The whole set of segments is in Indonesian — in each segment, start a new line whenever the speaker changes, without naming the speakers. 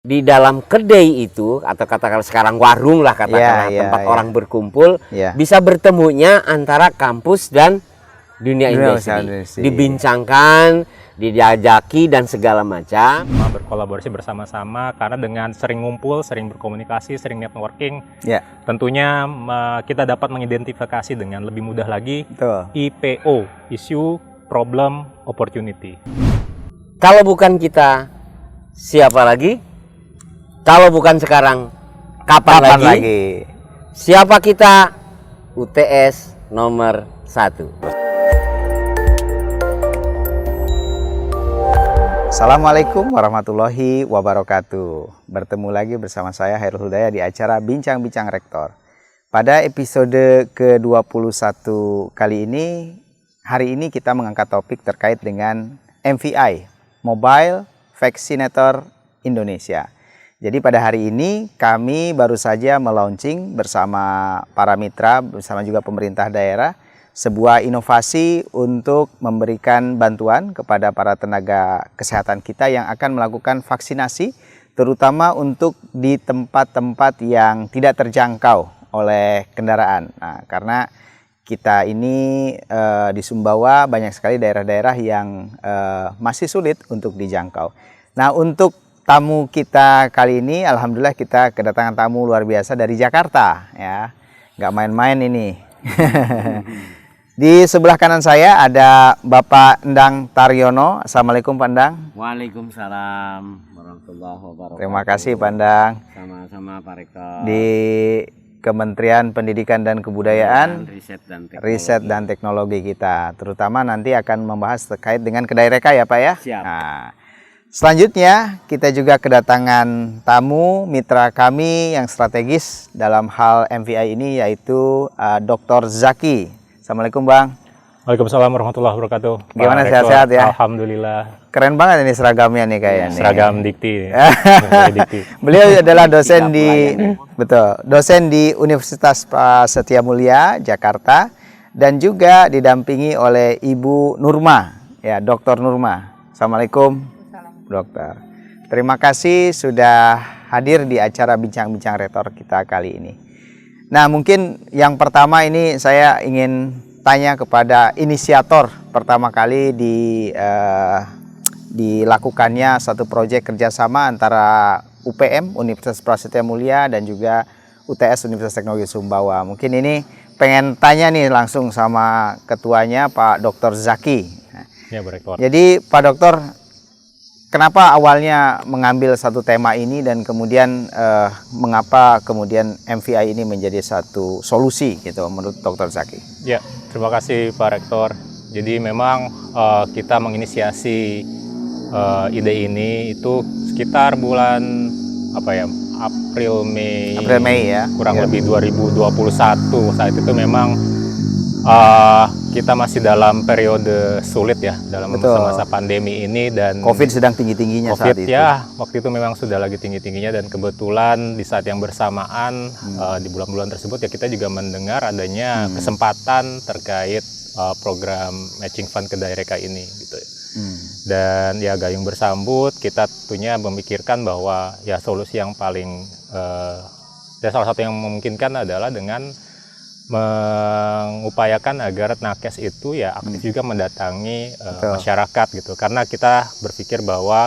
Di dalam kedai itu, atau katakanlah sekarang warung lah katakanlah, tempat orang berkumpul, bisa bertemunya antara kampus dan dunia industri. Dibincangkan, dijajaki dan segala macam.
Berkolaborasi bersama-sama karena dengan sering ngumpul, sering berkomunikasi, sering networking, tentunya kita dapat mengidentifikasi dengan lebih mudah lagi IPO, Issue, Problem, Opportunity.
Kalau bukan kita, siapa lagi? Kalau bukan sekarang, kapan lagi? Siapa kita? UTS nomor 1.
Assalamualaikum warahmatullahi wabarakatuh. Bertemu lagi bersama saya Hairul Hudaya di acara Bincang-Bincang Rektor. Pada episode ke-21 kali ini, hari ini kita mengangkat topik terkait dengan MVI, Mobile Vaccinator Indonesia. Jadi pada hari ini kami baru saja melaunching bersama para mitra, bersama juga pemerintah daerah, sebuah inovasi untuk memberikan bantuan kepada para tenaga kesehatan kita yang akan melakukan vaksinasi, terutama untuk di tempat-tempat yang tidak terjangkau oleh kendaraan. Nah, karena kita ini di Sumbawa banyak sekali daerah-daerah yang masih sulit untuk dijangkau. Nah, untuk tamu kita kali ini, alhamdulillah kita kedatangan tamu luar biasa dari Jakarta, ya, nggak main-main ini. Di sebelah kanan saya ada Bapak Endang Taryono. Assalamualaikum Pak Endang.
Waalaikumsalam warahmatullahi wabarakatuh.
Terima kasih Pak Endang.
Sama-sama Pak Rektor.
Di Kementerian Pendidikan dan Kebudayaan, Riset dan Teknologi kita, terutama nanti akan membahas terkait dengan kedai reka ya Pak ya.
Siap.
Nah, selanjutnya kita juga kedatangan tamu mitra kami yang strategis dalam hal MVI ini, yaitu Dr. Zaki. Assalamualaikum Bang.
Waalaikumsalam warahmatullahi wabarakatuh.
Gimana, sehat-sehat ya?
Alhamdulillah.
Keren banget ini seragamnya nih kayaknya.
Seragam Dikti.
Beliau adalah dosen dosen di Universitas Prasetya Mulia Jakarta, dan juga didampingi oleh Ibu Nurma, ya, Dr. Nurma. Assalamualaikum. Dokter, terima kasih sudah hadir di acara Bincang-Bincang Rektor kita kali ini. Nah, mungkin yang pertama ini saya ingin tanya kepada inisiator pertama kali dilakukannya satu proyek kerjasama antara UPM, Universitas Prasetya Mulia, dan juga UTS, Universitas Teknologi Sumbawa. Mungkin ini pengen tanya nih langsung sama ketuanya, Pak Dr. Zaki.
Ya, Bu Rektor.
Jadi Pak Dokter, kenapa awalnya mengambil satu tema ini, dan kemudian mengapa kemudian MVI ini menjadi satu solusi gitu menurut Dr. Zaki?
Ya, terima kasih Pak Rektor. Jadi memang kita menginisiasi ide ini itu sekitar bulan April Mei
ya,
kurang lebih 2021. Saat itu memang kita masih dalam periode sulit ya, dalam masa pandemi ini, dan
COVID sedang tinggi-tingginya saat itu.
Ya, waktu itu memang sudah lagi tinggi-tingginya, dan kebetulan di saat yang bersamaan di bulan-bulan tersebut ya kita juga mendengar adanya kesempatan terkait program matching fund kedai reka ini gitu. Dan ya gayung bersambut, kita tentunya memikirkan bahwa ya solusi yang paling salah satu yang memungkinkan adalah dengan mengupayakan agar nakes itu ya aktif juga mendatangi masyarakat gitu, karena kita berpikir bahwa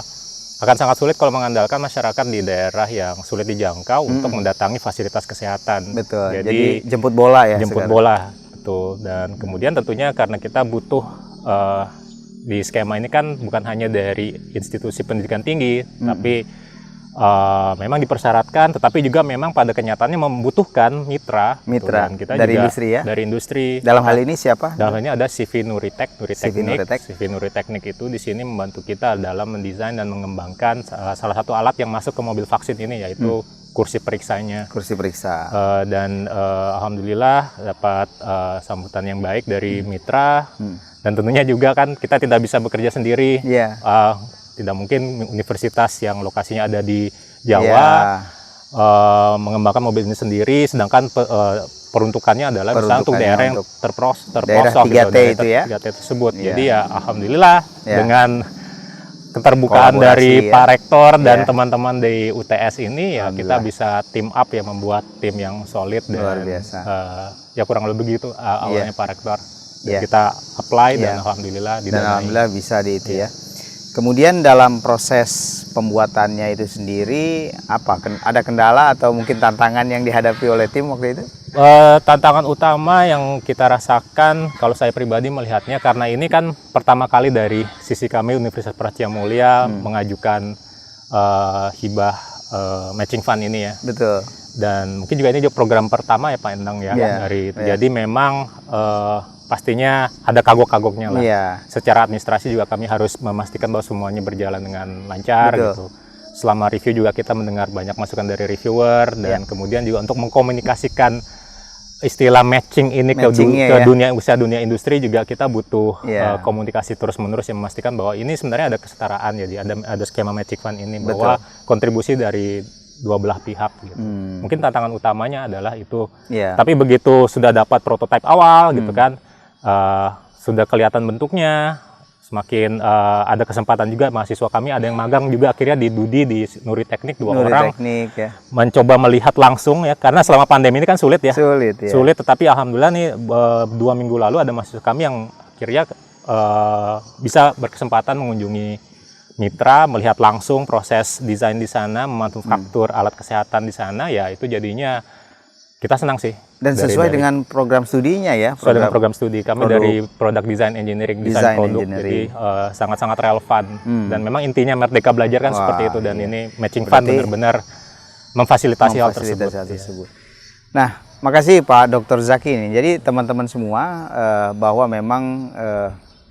akan sangat sulit kalau mengandalkan masyarakat di daerah yang sulit dijangkau untuk mendatangi fasilitas kesehatan.
Betul. Jadi jemput bola ya.
Jemput bola, betul. Dan kemudian tentunya karena kita butuh di skema ini kan bukan hanya dari institusi pendidikan tinggi, tapi memang dipersyaratkan, tetapi juga memang pada kenyataannya membutuhkan mitra.
Dan
kita
dari
juga
industri ya?
Dari industri.
Dalam hal ini siapa?
Dalam hal ini ada CV Nuriteknik itu di sini membantu kita dalam mendesain dan mengembangkan salah satu alat yang masuk ke mobil vaksin ini, yaitu kursi periksanya.
Kursi periksa.
Dan alhamdulillah dapat sambutan yang baik dari mitra. Dan tentunya juga kan kita tidak bisa bekerja sendiri. Tidak mungkin universitas yang lokasinya ada di Jawa mengembangkan mobil ini sendiri, sedangkan peruntukannya adalah misalnya untuk daerah yang terpelosok,
daerah 3T
gitu,
itu ya,
3T tersebut. Jadi ya alhamdulillah dengan keterbukaan dari Pak Rektor dan
ya.
teman-teman di UTS ini, ya kita bisa team up ya, membuat tim yang solid dan
luar biasa.
Ya kurang lebih begitu awalnya Pak Rektor. Dan
Ya.
kita apply dan alhamdulillah didanai.
Dan alhamdulillah bisa di itu ya. Kemudian dalam proses pembuatannya itu sendiri apa? Ada kendala atau mungkin tantangan yang dihadapi oleh tim waktu itu?
Tantangan utama yang kita rasakan, kalau saya pribadi melihatnya, karena ini kan pertama kali dari sisi kami Universitas Prasetya Mulia mengajukan hibah matching fund ini ya.
Betul.
Dan mungkin juga ini juga program pertama ya Pak Endang ya dari itu. Jadi memang pastinya ada kagok-kagoknya lah. Secara administrasi juga kami harus memastikan bahwa semuanya berjalan dengan lancar gitu. Selama review juga kita mendengar banyak masukan dari reviewer dan kemudian juga untuk mengkomunikasikan istilah matching ini ke dunia usaha, dunia industri juga kita butuh komunikasi terus-menerus yang memastikan bahwa ini sebenarnya ada kesetaraan, jadi ada skema matching fund ini bahwa kontribusi dari dua belah pihak gitu. Mungkin tantangan utamanya adalah itu. Tapi begitu sudah dapat prototipe awal gitu kan, sudah kelihatan bentuknya, semakin ada kesempatan juga mahasiswa kami ada yang magang juga akhirnya di Dudi, di Nuri Teknik, orang mencoba melihat langsung ya, karena selama pandemi ini kan sulit ya. Sulit, tetapi alhamdulillah nih 2 minggu lalu ada mahasiswa kami yang akhirnya bisa berkesempatan mengunjungi mitra, melihat langsung proses desain di sana, memanufaktur alat kesehatan di sana, ya itu jadinya kita senang sih.
Dan sesuai dengan program studinya ya?
Sesuai dengan program studi kami dari Product Design Engineering, desain produk, jadi sangat-sangat relevan. Dan memang intinya Merdeka Belajar kan seperti itu, dan ini matching fund benar-benar memfasilitasi hal tersebut.
Nah, makasih Pak Dr. Zaki ini. Jadi teman-teman semua bahwa memang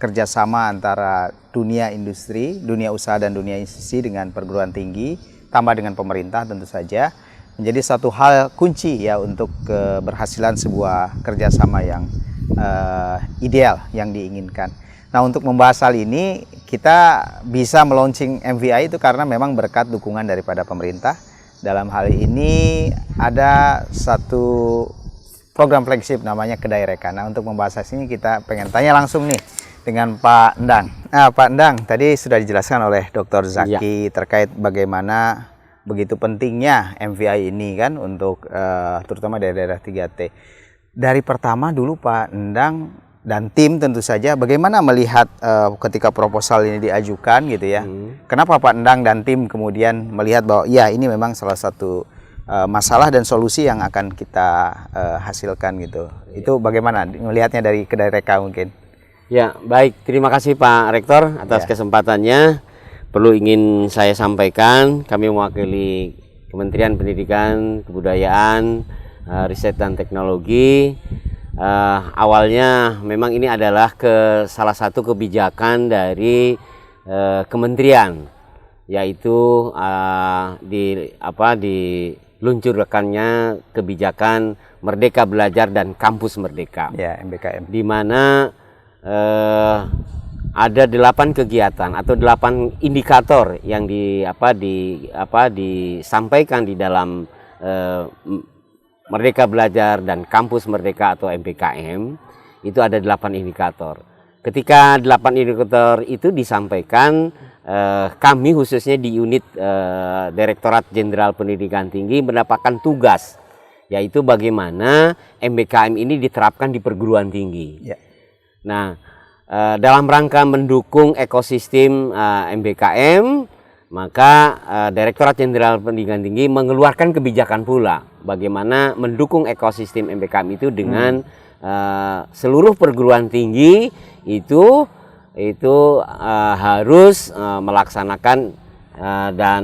kerjasama antara dunia industri, dunia usaha dan dunia institusi dengan perguruan tinggi, tambah dengan pemerintah tentu saja, menjadi satu hal kunci ya untuk keberhasilan sebuah kerjasama yang ideal yang diinginkan. Nah, untuk membahas hal ini kita bisa meluncing MVI itu karena memang berkat dukungan daripada pemerintah. Dalam hal ini ada satu program flagship namanya Kedai Reka. Nah, untuk membahas ini kita pengen tanya langsung nih dengan Pak Endang. Nah, Pak Endang, tadi sudah dijelaskan oleh Dr. Zaki terkait bagaimana begitu pentingnya MVI ini kan untuk terutama daerah-daerah 3T. Dari pertama dulu Pak Endang dan tim tentu saja bagaimana melihat ketika proposal ini diajukan gitu ya. Kenapa Pak Endang dan tim kemudian melihat bahwa ya ini memang salah satu masalah dan solusi yang akan kita hasilkan gitu. Itu bagaimana melihatnya dari Kedai Reka mungkin?
Ya, baik. Terima kasih Pak Rektor atas kesempatannya. Perlu ingin saya sampaikan, kami mewakili Kementerian Pendidikan, Kebudayaan, Riset dan Teknologi. Awalnya memang ini adalah salah satu kebijakan dari kementerian, yaitu diluncurkannya kebijakan Merdeka Belajar dan Kampus Merdeka.
Ya, MBKM.
Di mana ada 8 kegiatan atau 8 indikator yang disampaikan di dalam Merdeka Belajar dan Kampus Merdeka atau MBKM. Itu ada 8 indikator. Ketika 8 indikator itu disampaikan, kami khususnya di unit Direktorat Jenderal Pendidikan Tinggi mendapatkan tugas, yaitu bagaimana MBKM ini diterapkan di perguruan tinggi. Nah, dalam rangka mendukung ekosistem MBKM, maka Direktorat Jenderal Pendidikan Tinggi mengeluarkan kebijakan pula bagaimana mendukung ekosistem MBKM itu dengan seluruh perguruan tinggi itu harus melaksanakan dan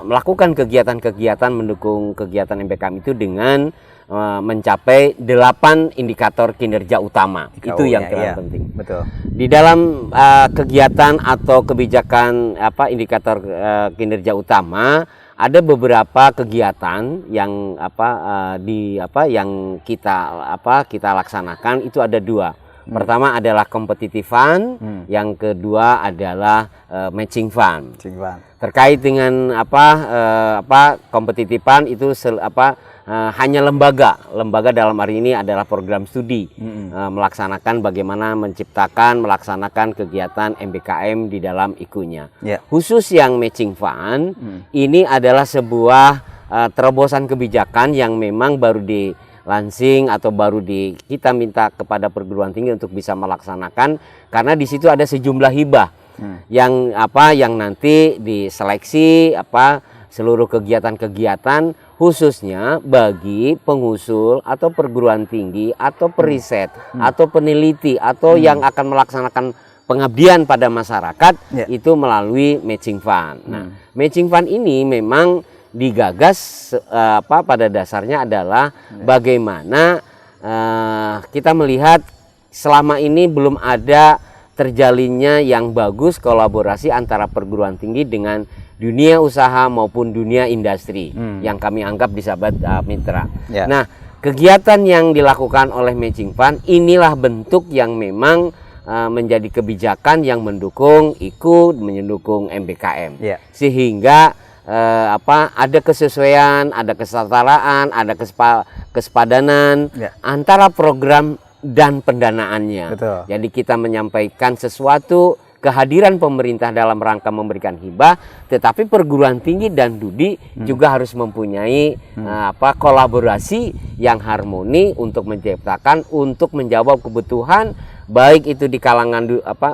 melakukan kegiatan-kegiatan mendukung kegiatan MBKM itu dengan mencapai 8 indikator kinerja utama. Itu yang penting.
Betul. Di
dalam kegiatan atau kebijakan indikator kinerja utama ada beberapa kegiatan yang yang kita laksanakan. Itu ada 2. Pertama adalah competitive fund, yang kedua adalah matching fund. Terkait dengan competitive fund itu hanya lembaga dalam hari ini adalah program studi melaksanakan bagaimana melaksanakan kegiatan MBKM di dalam IKU-nya. Khusus yang matching fund ini adalah sebuah terobosan kebijakan yang memang baru dilansing atau kita minta kepada perguruan tinggi untuk bisa melaksanakan, karena di situ ada sejumlah hibah yang nanti diseleksi seluruh kegiatan-kegiatan khususnya bagi pengusul atau perguruan tinggi atau periset atau peneliti atau yang akan melaksanakan pengabdian pada masyarakat itu melalui matching fund. Nah, matching fund ini memang digagas pada dasarnya adalah bagaimana kita melihat selama ini belum ada terjalinnya yang bagus kolaborasi antara perguruan tinggi dengan dunia usaha maupun dunia industri yang kami anggap di sahabat mitra. Nah, kegiatan yang dilakukan oleh matching fund inilah bentuk yang memang menjadi kebijakan yang mendukung IKU, mendukung MBKM, sehingga ada kesesuaian, ada kesetaraan, ada kesepadanan antara program dan pendanaannya. Jadi kita menyampaikan sesuatu kehadiran pemerintah dalam rangka memberikan hibah, tetapi perguruan tinggi dan Dudi juga harus mempunyai kolaborasi yang harmoni untuk menciptakan, untuk menjawab kebutuhan baik itu di kalangan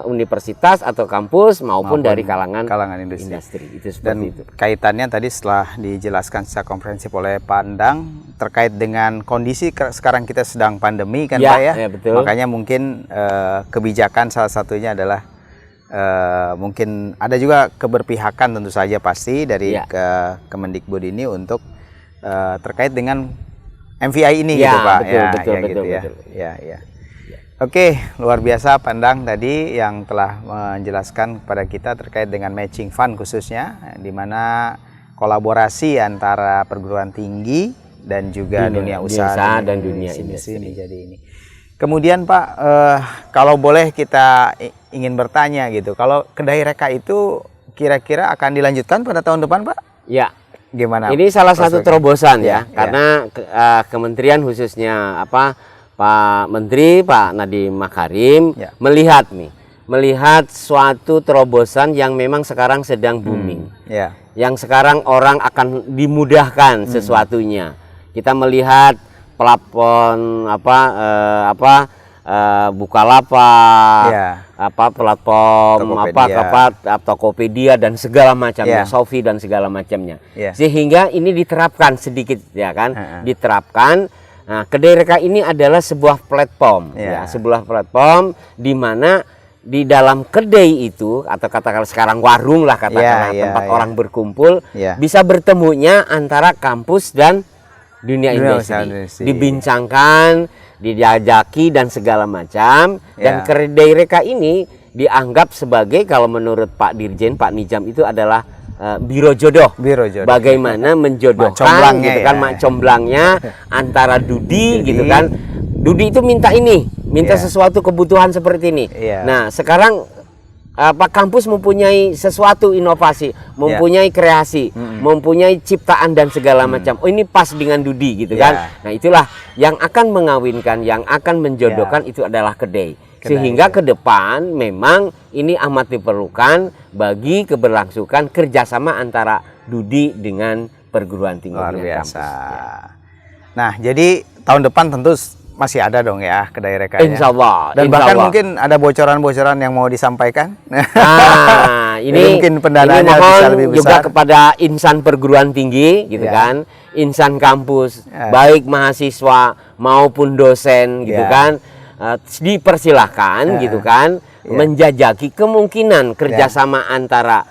universitas atau kampus maupun dari kalangan industri. Itu seperti itu.
Kaitannya tadi setelah dijelaskan secara komprehensif oleh Pak Endang terkait dengan kondisi sekarang kita sedang pandemi kan Pak ya.
Betul.
Makanya mungkin kebijakan salah satunya adalah mungkin ada juga keberpihakan tentu saja pasti dari Kemendikbud ini untuk terkait dengan MVI ini gitu Pak. Betul. Oke, luar biasa Pak Endang tadi yang telah menjelaskan kepada kita terkait dengan matching fund khususnya, di mana kolaborasi antara perguruan tinggi dan juga dunia usaha
dan dunia industri
menjadi ini. Kemudian Pak, kalau boleh kita ingin bertanya gitu, kalau Kedai Reka itu kira-kira akan dilanjutkan pada tahun depan Pak?
Ya.
Gimana?
Ini salah satu terobosan karena kementerian khususnya Pak Menteri Pak Nadiem Makarim melihat suatu terobosan yang memang sekarang sedang booming, yang sekarang orang akan dimudahkan sesuatunya. Kita melihat platform Bukalapak, platform Tokopedia dan segala macamnya, Shopee dan segala macamnya, sehingga ini diterapkan sedikit diterapkan. Nah, Kedai Reka ini adalah sebuah platform, sebuah platform di mana di dalam kedai itu atau katakanlah sekarang warung lah tempat orang berkumpul, bisa bertemunya antara kampus dan dunia industri, dibincangkan, dijajaki dan segala macam. Dan Kedai Reka ini dianggap sebagai, kalau menurut Pak Dirjen, Pak Nijam itu adalah biro jodoh. Bagaimana menjodohkan mak comblangnya antara Dudi gitu kan. Dudi itu minta sesuatu kebutuhan seperti ini. Nah, sekarang Pak kampus mempunyai sesuatu inovasi, mempunyai kreasi, mempunyai ciptaan dan segala macam. Oh, ini pas dengan Dudi gitu kan. Nah, itulah yang akan mengawinkan, yang akan menjodohkan itu adalah kedai. Sehingga ke depan memang ini amat diperlukan bagi keberlangsungan kerjasama antara Dudi dengan perguruan tinggi.
Luar biasa. Nah, jadi tahun depan tentu masih ada dong ya Kedai Reka.
Insya Allah.
Dan bahkan mungkin ada bocoran-bocoran yang mau disampaikan.
Nah, ini
mungkin pendanaannya bisa lebih besar.
Juga kepada insan perguruan tinggi gitu kan, insan kampus, baik mahasiswa maupun dosen gitu kan. Dipersilahkan gitu kan menjajaki kemungkinan kerjasama antara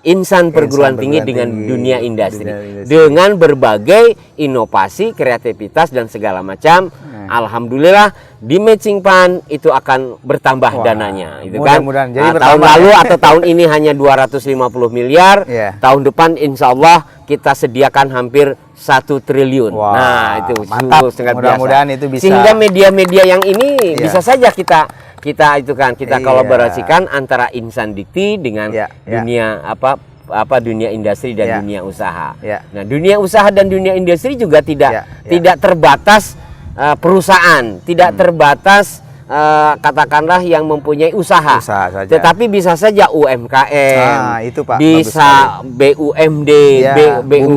insan perguruan tinggi dengan dunia industri dengan berbagai inovasi, kreativitas dan segala macam. Alhamdulillah di matching fund itu akan bertambah dananya itu kan. Jadi tahun lalu atau tahun ini hanya 250 miliar, tahun depan insya Allah kita sediakan hampir 1 triliun. Nah, itu
mantap.
Mudah-mudahan
itu bisa.
Sehingga media-media yang ini bisa saja kita kolaborasikan antara insan dikti dengan dunia dunia industri dan
Ya.
dunia usaha.
Ya.
Nah, dunia usaha dan dunia industri juga tidak
Ya.
tidak terbatas perusahaan, tidak terbatas katakanlah yang mempunyai usaha
saja.
tetapi bisa saja UMKM,
itu Pak,
bisa BUMD,
Ya,
BUM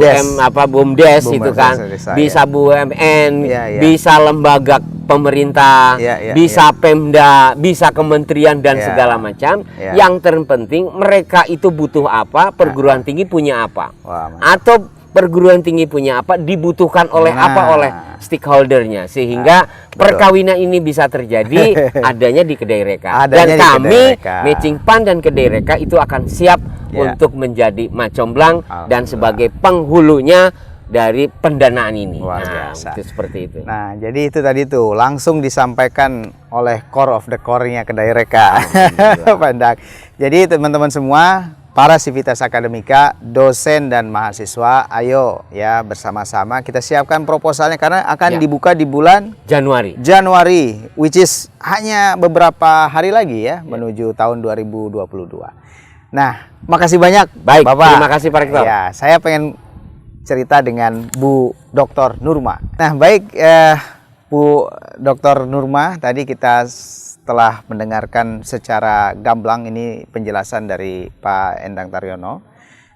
BUMDes itu kan,
desa,
bisa BUMN,
Ya.
bisa lembaga pemerintah,
Ya,
bisa Pemda, bisa kementerian dan
Ya.
segala macam.
Ya.
Yang terpenting mereka itu butuh apa, perguruan tinggi punya apa,
Wah,
atau perguruan tinggi punya apa, dibutuhkan oleh apa oleh stakeholdernya, sehingga perkawinan ini bisa terjadi adanya di Kedai Reka. Dan kami Matching Fund dan Kedai Reka itu akan siap untuk menjadi Macomblang dan sebagai penghulunya dari pendanaan ini.
Luar biasa.
Itu seperti itu.
Nah, jadi itu tadi tuh langsung disampaikan oleh core of the core-nya Kedai Reka. Pandak. Jadi teman-teman semua, para Civitas Akademika, dosen dan mahasiswa, ayo ya bersama-sama kita siapkan proposalnya karena akan dibuka di bulan Januari, which is hanya beberapa hari lagi ya menuju tahun 2022. Nah, makasih banyak.
Baik,
Bapak.
terima kasih Pak Rektor.
Ya, saya pengen cerita dengan Bu Dr. Nurma. Nah, baik Bu Dr. Nurma, tadi kita telah mendengarkan secara gamblang ini penjelasan dari Pak Endang Taryono.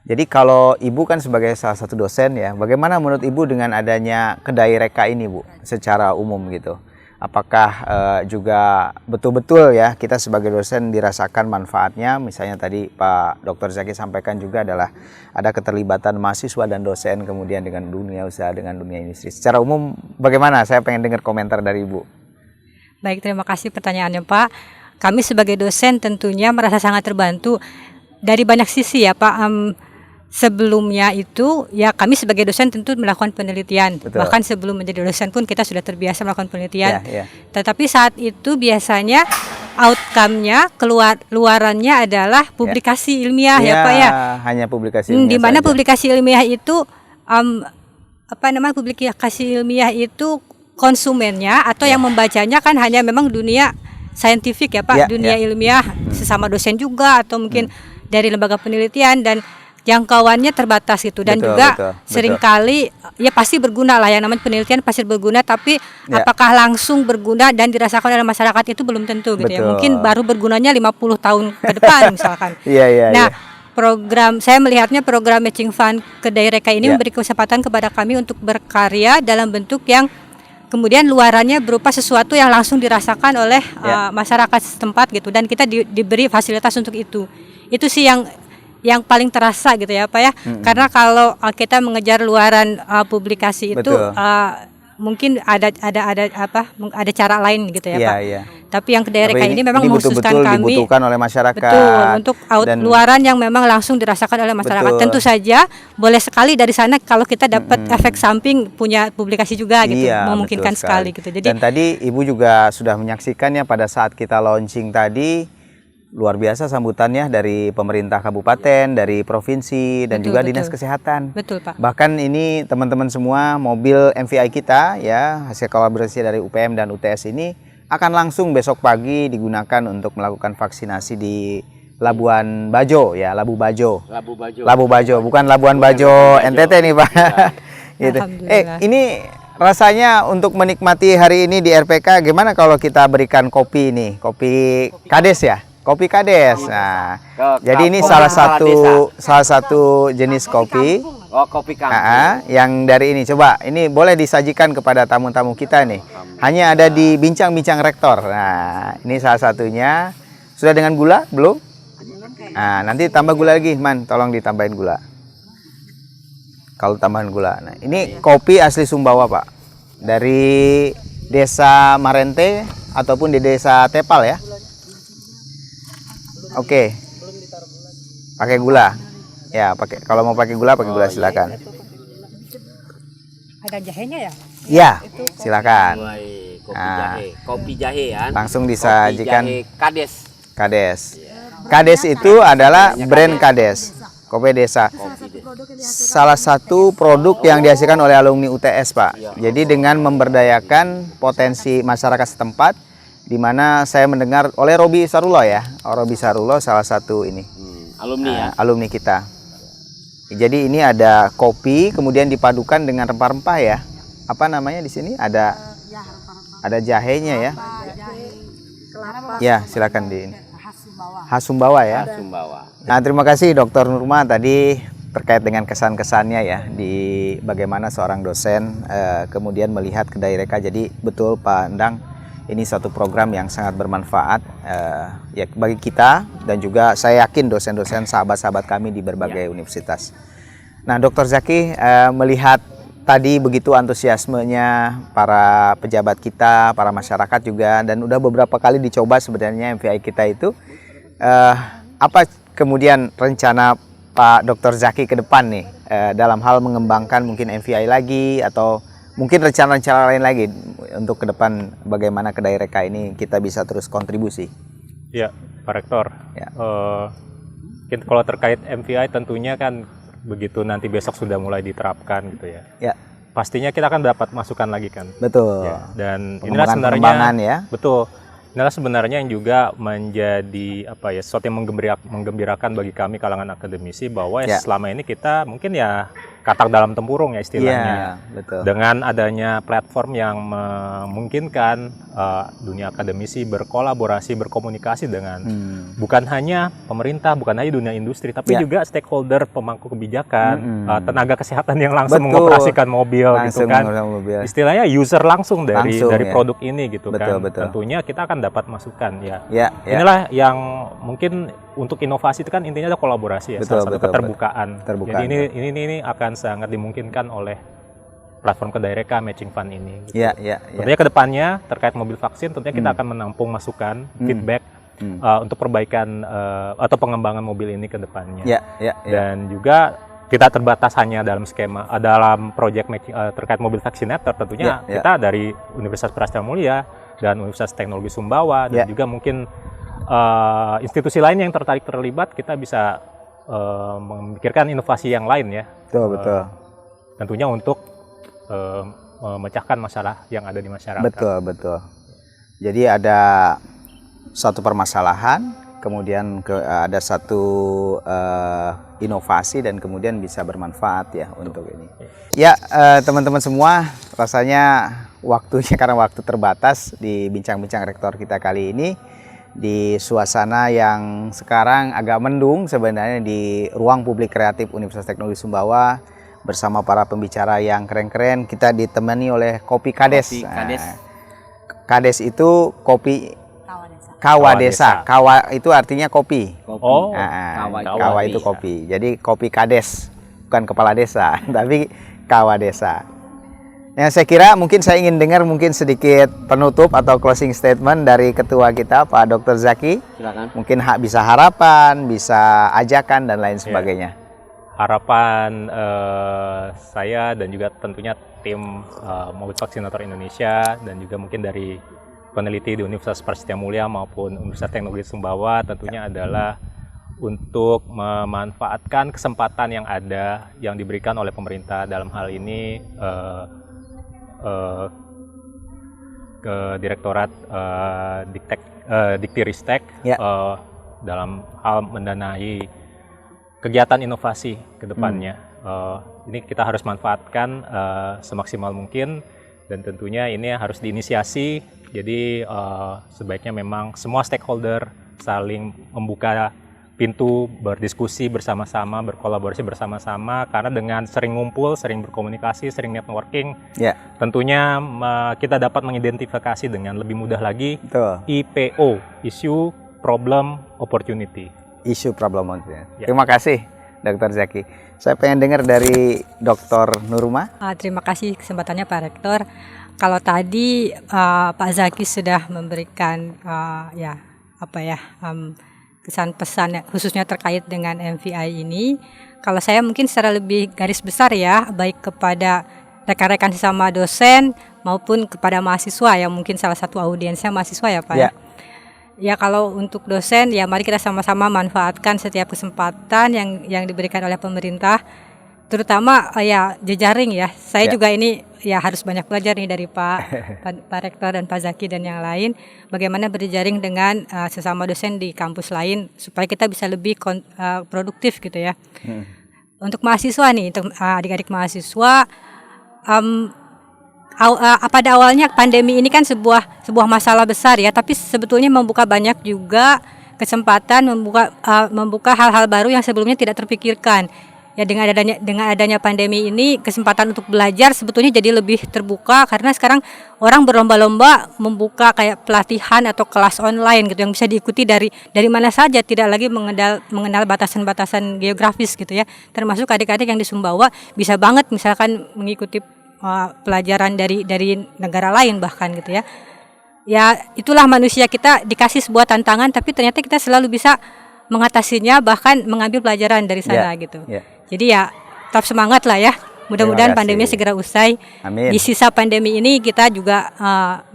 Jadi kalau Ibu kan sebagai salah satu dosen ya, bagaimana menurut Ibu dengan adanya Kedai Reka ini Bu, secara umum gitu? Apakah juga betul-betul ya kita sebagai dosen dirasakan manfaatnya? Misalnya tadi Pak Dr. Zaki sampaikan juga adalah ada keterlibatan mahasiswa dan dosen kemudian dengan dunia usaha, dengan dunia industri. Secara umum bagaimana? Saya pengen dengar komentar dari Ibu.
Baik, terima kasih pertanyaannya Pak. Kami sebagai dosen tentunya merasa sangat terbantu dari banyak sisi ya Pak. Sebelumnya itu ya kami sebagai dosen tentu melakukan penelitian.
Betul.
Bahkan sebelum menjadi dosen pun kita sudah terbiasa melakukan penelitian. Tetapi saat itu biasanya outcome-nya, keluarannya adalah publikasi ilmiah ya Pak ya.
Hanya publikasi ilmiah.
Di mana
saja.
publikasi ilmiah itu publikasi ilmiah itu konsumennya atau yang membacanya kan hanya memang dunia saintifik ya Pak, dunia ilmiah sesama dosen juga atau mungkin dari lembaga penelitian dan jangkauannya terbatas gitu dan juga seringkali ya pasti berguna lah, yang namanya penelitian pasti berguna, tapi apakah langsung berguna dan dirasakan oleh masyarakat itu belum tentu gitu ya. Mungkin baru bergunanya 50 tahun ke depan misalkan. Nah, program saya melihatnya program Matching Fund Kedai Reka ini memberi kesempatan kepada kami untuk berkarya dalam bentuk yang kemudian luarannya berupa sesuatu yang langsung dirasakan oleh masyarakat setempat gitu, dan kita diberi fasilitas untuk itu. Itu sih yang paling terasa gitu ya Pak ya. Karena kalau kita mengejar luaran publikasi itu mungkin ada cara lain gitu ya Pak. Tapi yang Kedai Reka ini memang mengkhususkan kami
dibutuhkan oleh masyarakat.
Betul, untuk luaran yang memang langsung dirasakan oleh masyarakat. Tentu saja boleh sekali dari sana kalau kita dapat efek samping punya publikasi juga gitu, memungkinkan sekali gitu. Jadi
dan tadi Ibu juga sudah menyaksikannya pada saat kita launching tadi. Luar biasa sambutannya dari pemerintah kabupaten, dari provinsi, dan juga dinas kesehatan.
Betul Pak.
Bahkan ini teman-teman semua mobil MVI kita ya, hasil kolaborasi dari UPM dan UTS ini akan langsung besok pagi digunakan untuk melakukan vaksinasi di Labuan Bajo ya, Labu Bajo, bukan Labuan Bajo NTT nih Pak. Gitu. Ini rasanya untuk menikmati hari ini di RPK gimana kalau kita berikan kopi ini, kopi Kades ya? Kopi Kades. Nah, jadi ini salah satu jenis kopi.
Kopi kampung.
Yang dari ini coba ini boleh disajikan kepada tamu-tamu kita nih. Hanya ada di Bincang-Bincang Rektor. Nah, ini salah satunya. Sudah dengan gula belum? Nah, nanti tambah gula lagi, Man. Tolong ditambahin gula. Kalau tambahan gula. Nah, ini kopi asli Sumbawa, Pak. Dari Desa Marente ataupun di Desa Tepal ya. Oke. Pakai gula. Ya, pakai. Kalau mau pakai gula silakan.
Ada jahenya ya?
Ya, silakan.
Kopi jahe ya.
Langsung disajikan.
Kades.
Kades itu adalah brand Kades. Kopi Desa. Salah satu produk yang dihasilkan oleh alumni UTS, Pak. Jadi dengan memberdayakan potensi masyarakat setempat, di mana saya mendengar oleh Robi Sarullah ya. Robi Sarullah salah satu ini.
Alumni ya.
Alumni kita. Jadi ini ada kopi, kemudian dipadukan dengan rempah-rempah ya. Apa namanya di sini? Ada jahenya ya. Ya, silakan di ini. Khas Sumbawa ya.
Sumbawa.
Nah, terima kasih Dr. Nurma tadi terkait dengan kesan-kesannya ya di bagaimana seorang dosen kemudian melihat kedai reka. Jadi betul Pak Endang, ini suatu program yang sangat bermanfaat ya bagi kita dan juga saya yakin dosen-dosen sahabat-sahabat kami di berbagai universitas. Nah, Dr. Zaki melihat tadi begitu antusiasmenya para pejabat kita, para masyarakat juga, dan udah beberapa kali dicoba sebenarnya MVI kita itu. Apa kemudian rencana Pak Dr. Zaki ke depan nih dalam hal mengembangkan mungkin MVI lagi atau mungkin rencana-rencana lain lagi untuk ke depan bagaimana kedai reka ini kita bisa terus kontribusi?
Ya, Pak Rektor.
Ya.
Kalau terkait MVI tentunya kan begitu nanti besok sudah mulai diterapkan gitu ya.
Ya.
Pastinya kita akan dapat masukan lagi kan.
Betul.
Ya, dan inilah sebenarnya
ya.
Betul. Inilah sebenarnya yang juga menjadi sesuatu yang menggembirakan bagi kami kalangan akademisi bahwa selama ini kita mungkin ya katak dalam tempurung ya istilahnya.
Betul.
Dengan adanya platform yang memungkinkan dunia akademisi berkolaborasi, berkomunikasi dengan bukan hanya pemerintah, bukan hanya dunia industri, tapi juga stakeholder pemangku kebijakan, tenaga kesehatan yang langsung mengoperasikan mobil gitu kan. Istilahnya user langsung dari produk ini gitu kan. Tentunya kita akan dapat masukan ya. Inilah yang mungkin untuk inovasi itu kan intinya ada kolaborasi ya, salah satu keterbukaan. Jadi ini akan sangat dimungkinkan oleh platform kedai reka Matching Fund ini. Gitu. Tentunya kedepannya terkait mobil vaksin, tentunya kita akan menampung masukan, feedback untuk perbaikan atau pengembangan mobil ini ke depannya. Dan juga tidak terbatas hanya dalam skema dalam proyek terkait mobil vaksinator. Tentunya kita dari Universitas Prasasti Mulia dan Universitas Teknologi Sumbawa dan juga mungkin institusi lain yang terlibat, kita bisa memikirkan inovasi yang lain ya.
Betul.
Tentunya untuk memecahkan masalah yang ada di masyarakat.
Betul. Jadi ada satu permasalahan, kemudian ada satu inovasi dan kemudian bisa bermanfaat ya untuk ini. Ya, teman-teman semua, rasanya waktunya karena waktu terbatas di bincang-bincang rektor kita kali ini di suasana yang sekarang agak mendung sebenarnya di ruang publik kreatif Universitas Teknologi Sumbawa bersama para pembicara yang keren-keren. Kita ditemani oleh Kopi Kades. Kades itu kopi Kawa Desa. Kawa itu artinya kopi. Kawa itu kopi. Jadi Kopi Kades, bukan kepala desa, tapi Kawa Desa. Yang saya kira mungkin saya ingin dengar mungkin sedikit penutup atau closing statement dari ketua kita Pak Dr. Zaki.
Silakan.
Mungkin bisa harapan, bisa ajakan dan lain sebagainya.
Harapan saya dan juga tentunya tim Mobil Vaksinator Indonesia dan juga mungkin dari peneliti di Universitas Prasasti Mulia maupun Universitas Teknologi Sumbawa tentunya adalah untuk memanfaatkan kesempatan yang ada yang diberikan oleh pemerintah dalam hal ini ke Direktorat Dikti-Ristek dalam hal mendanai kegiatan inovasi ke depannya. Ini kita harus manfaatkan semaksimal mungkin dan tentunya ini harus diinisiasi. Jadi sebaiknya memang semua stakeholder saling membuka pintu, berdiskusi bersama-sama, berkolaborasi bersama-sama, karena dengan sering ngumpul, sering berkomunikasi, sering networking, tentunya kita dapat mengidentifikasi dengan lebih mudah lagi IPO, Issue, Problem, Opportunity.
Issue, Problem, Opportunity. Terima kasih Dr. Zaki. Saya pengen dengar dari Dr. Nurma.
Terima kasih kesempatannya Pak Rektor. Kalau tadi Pak Zaki sudah memberikan kesan pesan khususnya terkait dengan MVI ini. Kalau saya mungkin secara lebih garis besar ya, baik kepada rekan-rekan sesama dosen maupun kepada mahasiswa yang mungkin salah satu audiensnya mahasiswa ya Pak. Ya kalau untuk dosen ya mari kita sama-sama manfaatkan setiap kesempatan yang diberikan oleh pemerintah, terutama jejaring ya. Saya juga ini harus banyak belajar nih dari Pak Rektor dan Pak Zaki dan yang lain, bagaimana berjejaring dengan sesama dosen di kampus lain supaya kita bisa lebih produktif gitu ya. untuk mahasiswa nih, untuk adik-adik mahasiswa, pada awalnya pandemi ini kan sebuah masalah besar ya, tapi sebetulnya membuka banyak juga kesempatan, membuka hal-hal baru yang sebelumnya tidak terpikirkan. Ya, dengan adanya pandemi ini, kesempatan untuk belajar sebetulnya jadi lebih terbuka, karena sekarang orang berlomba-lomba membuka kayak pelatihan atau kelas online gitu yang bisa diikuti dari mana saja, tidak lagi mengenal batasan-batasan geografis gitu ya. Termasuk adik-adik yang di Sumbawa bisa banget misalkan mengikuti pelajaran dari negara lain bahkan gitu ya. Ya, itulah manusia, kita dikasih sebuah tantangan tapi ternyata kita selalu bisa mengatasinya, bahkan mengambil pelajaran dari sana gitu. Jadi ya tetap semangat lah ya. Mudah-mudahan pandemi segera usai.
Amin.
Di sisa pandemi ini kita juga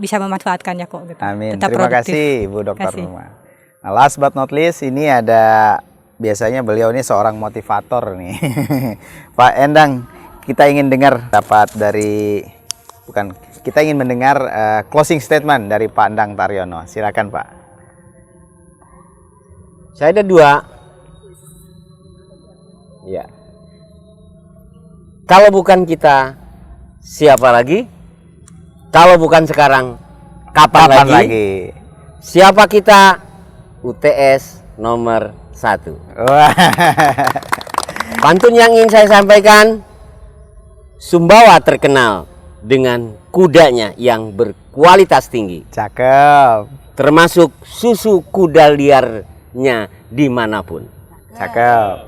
bisa memanfaatkannya kok gitu.
Amin.
Tetap
Terima
produktif.
kasih Bu Dr. Numa. Nah, last but not least, ini ada, biasanya beliau ini seorang motivator nih. Pak Endang, kita ingin dengar kita ingin mendengar closing statement dari Pak Endang Taryono. Silakan Pak.
Saya ada 2. Ya. Kalau bukan kita, siapa lagi? Kalau bukan sekarang, kapan lagi? Siapa kita? UTS nomor 1. Pantun yang ingin saya sampaikan, Sumbawa terkenal dengan kudanya yang berkualitas tinggi.
Cakep.
Termasuk susu kuda liarnya dimanapun.
Cakep.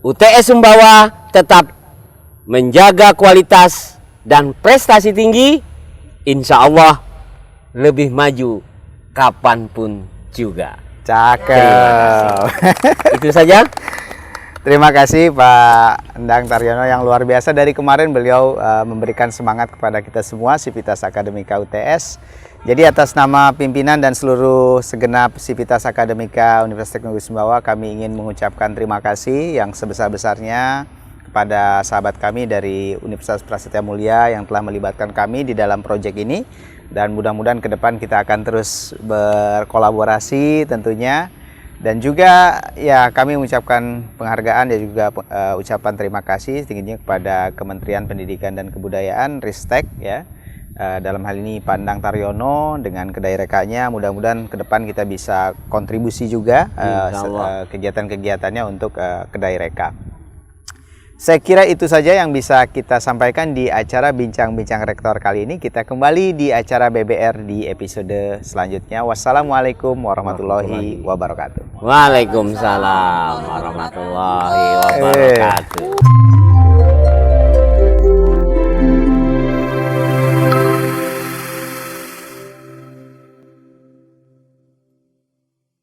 UTS Sumbawa tetap menjaga kualitas dan prestasi tinggi, insya Allah lebih maju kapanpun juga.
Cakep.
Itu saja.
Terima kasih Pak Endang Taryono yang luar biasa. Dari kemarin beliau memberikan semangat kepada kita semua Sivitas Akademika UTS. Jadi atas nama pimpinan dan seluruh segenap Sivitas Akademika Universitas Teknologi Sumbawa, kami ingin mengucapkan terima kasih yang sebesar-besarnya kepada sahabat kami dari Universitas Prasetya Mulia yang telah melibatkan kami di dalam proyek ini, dan mudah-mudahan ke depan kita akan terus berkolaborasi tentunya. Dan juga ya kami mengucapkan penghargaan dan juga ucapan terima kasih tingginya kepada Kementerian Pendidikan dan Kebudayaan Ristek ya, dalam hal ini Pak Endang Taryono dengan Kedai Rekanya. Mudah-mudahan ke depan kita bisa kontribusi juga kegiatan-kegiatannya untuk Kedai Reka. Saya kira itu saja yang bisa kita sampaikan di acara Bincang-Bincang Rektor kali ini. Kita kembali di acara BBR di episode selanjutnya. Wassalamualaikum warahmatullahi wabarakatuh.
Waalaikumsalam warahmatullahi wabarakatuh.